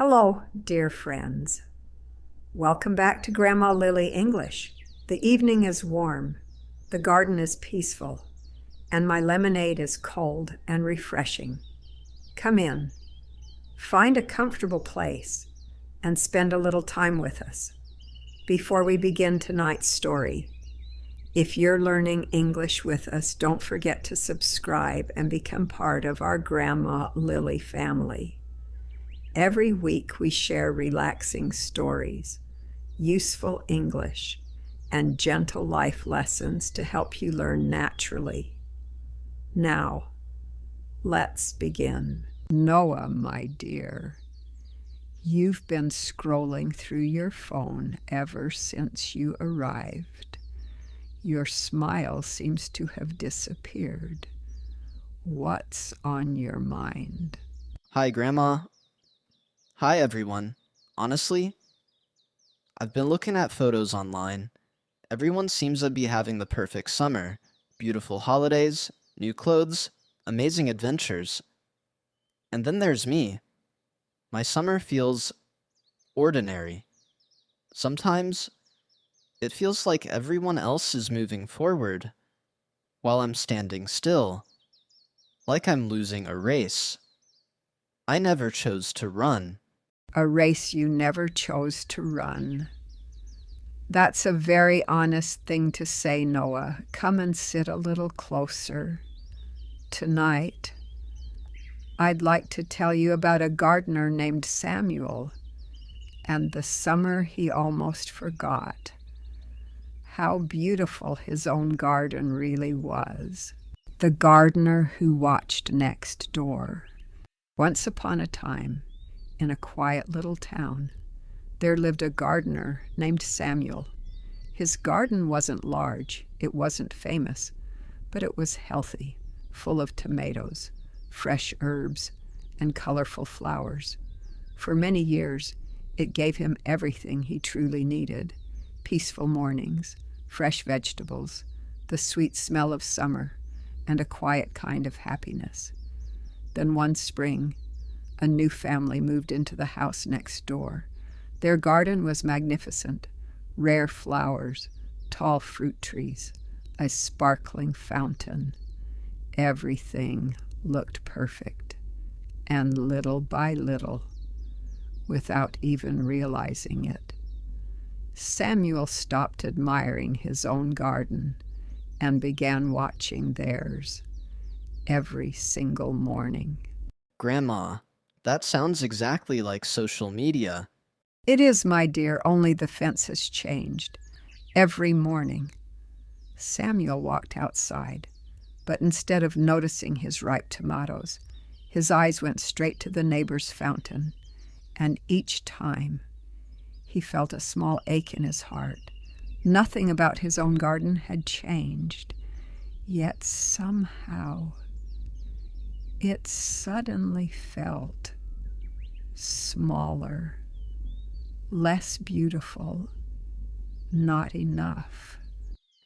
Hello, dear friends. Welcome back to Grandma Lily English. The evening is warm, the garden is peaceful, and my lemonade is cold and refreshing. Come in, find a comfortable place, and spend a little time with us. Before we begin tonight's story, if you're learning English with us, don't forget to subscribe and become part of our Grandma Lily family. Every week we share relaxing stories, useful English, and gentle life lessons to help you learn naturally. Now, let's begin. Noah, my dear, you've been scrolling through your phone ever since you arrived. Your smile seems to have disappeared. What's on your mind? Hi, Grandma. Hi, everyone. Honestly, I've been looking at photos online. Everyone seems to be having the perfect summer. Beautiful holidays, new clothes, amazing adventures. And then there's me. My summer feels ordinary. Sometimes it feels like everyone else is moving forward while I'm standing still, like I'm losing a race. I never chose to run. A race you never chose to run. That's a very honest thing to say, Noah. Come and sit a little closer. Tonight, I'd like to tell you about a gardener named Samuel and the summer he almost forgot. How beautiful his own garden really was. The gardener who watched next door. Once upon a time, in a quiet little town, there lived a gardener named Samuel. His garden wasn't large, it wasn't famous, but it was healthy, full of tomatoes, fresh herbs, and colorful flowers. For many years, it gave him everything he truly needed: peaceful mornings, fresh vegetables, the sweet smell of summer, and a quiet kind of happiness. Then one spring, a new family moved into the house next door. Their garden was magnificent: rare flowers, tall fruit trees, a sparkling fountain. Everything looked perfect. And little by little, without even realizing it, Samuel stopped admiring his own garden and began watching theirs every single morning. Grandma, that sounds exactly like social media. It is, my dear, only the fence has changed. Every morning, Samuel walked outside, but instead of noticing his ripe tomatoes, his eyes went straight to the neighbor's fountain, and each time he felt a small ache in his heart. Nothing about his own garden had changed, yet somehow it suddenly felt smaller, less beautiful, not enough.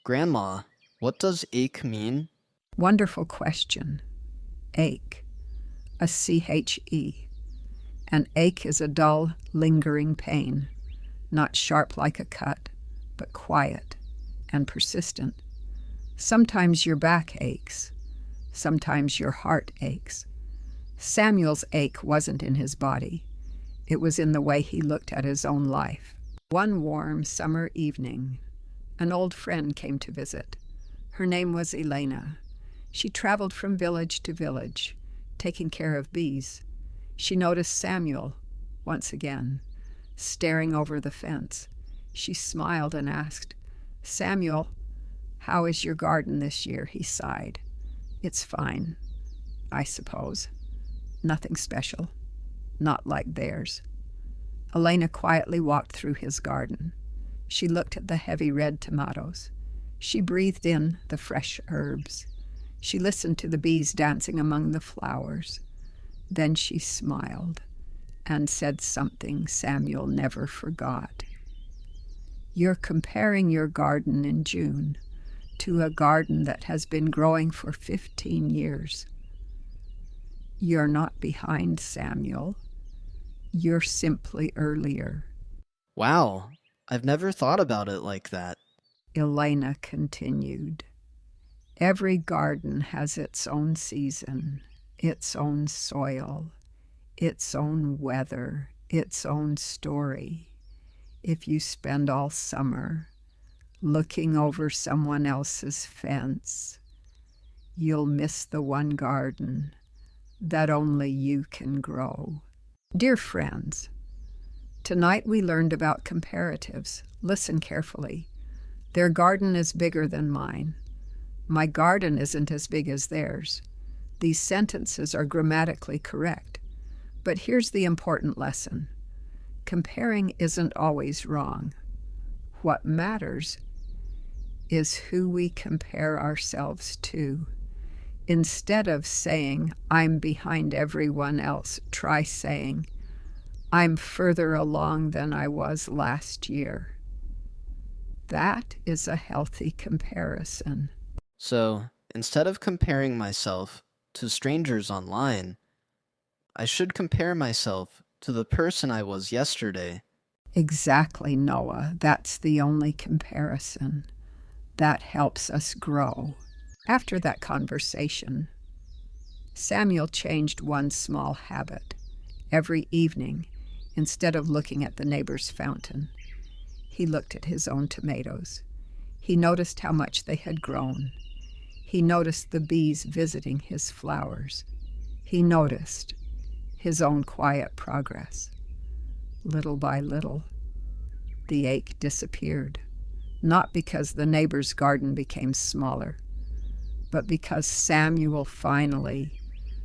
Grandma, what does ache mean? Wonderful question. Ache, a C-H-E. An ache is a dull, lingering pain, not sharp like a cut, but quiet and persistent. Sometimes your back aches. Sometimes your heart aches. Samuel's ache wasn't in his body. It was in the way he looked at his own life. One warm summer evening, an old friend came to visit. Her name was Elena. She traveled from village to village, taking care of bees. She noticed Samuel, once again, staring over the fence. She smiled and asked, "Samuel, how is your garden this year?" He sighed. "It's fine, I suppose. Nothing special. Not like theirs." Elena quietly walked through his garden. She looked at the heavy red tomatoes. She breathed in the fresh herbs. She listened to the bees dancing among the flowers. Then she smiled and said something Samuel never forgot. "You're comparing your garden in June to a garden that has been growing for 15 years. You're not behind, Samuel. You're simply earlier. Wow, I've never thought about it like that. Elena continued. Every garden has its own season, its own soil, its own weather, its own story. If you spend all summer looking over someone else's fence, you'll miss the one garden that only you can grow. Dear friends, tonight we learned about comparatives. Listen carefully. Their garden is bigger than mine. My garden isn't as big as theirs. These sentences are grammatically correct. But here's the important lesson. Comparing isn't always wrong. What matters is who we compare ourselves to. Instead of saying, I'm behind everyone else, try saying, I'm further along than I was last year. That is a healthy comparison. So, instead of comparing myself to strangers online, I should compare myself to the person I was yesterday. Exactly, Noah. That's the only comparison. That helps us grow. After that conversation, Samuel changed one small habit. Every evening, instead of looking at the neighbor's fountain, he looked at his own tomatoes. He noticed how much they had grown. He noticed the bees visiting his flowers. He noticed his own quiet progress. Little by little, the ache disappeared, not because the neighbor's garden became smaller, but because Samuel finally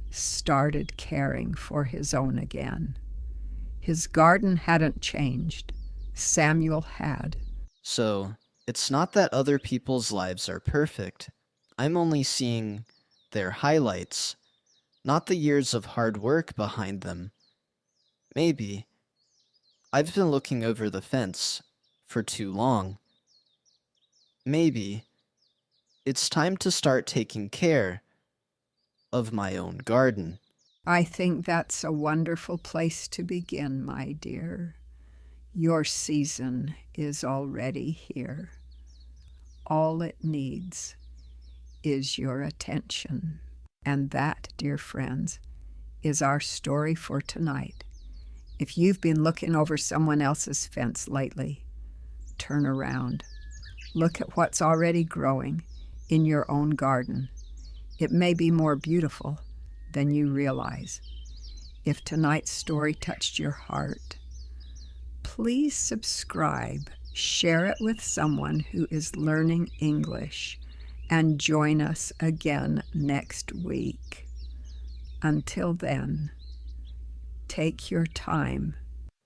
started caring for his own again. His garden hadn't changed. Samuel had. So, it's not that other people's lives are perfect. I'm only seeing their highlights, not the years of hard work behind them. Maybe I've been looking over the fence for too long. Maybe it's time to start taking care of my own garden. I think that's a wonderful place to begin, my dear. Your season is already here. All it needs is your attention. And that, dear friends, is our story for tonight. If you've been looking over someone else's fence lately, turn around. Look at what's already growing in your own garden. It may be more beautiful than you realize. If tonight's story touched your heart, please subscribe, share it with someone who is learning English, and join us again next week. Until then, take your time.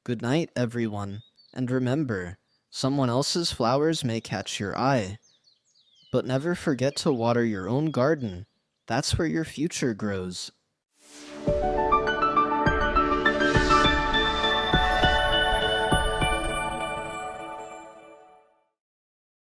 Good night, everyone, and remember, someone else's flowers may catch your eye, but never forget to water your own garden. That's where your future grows.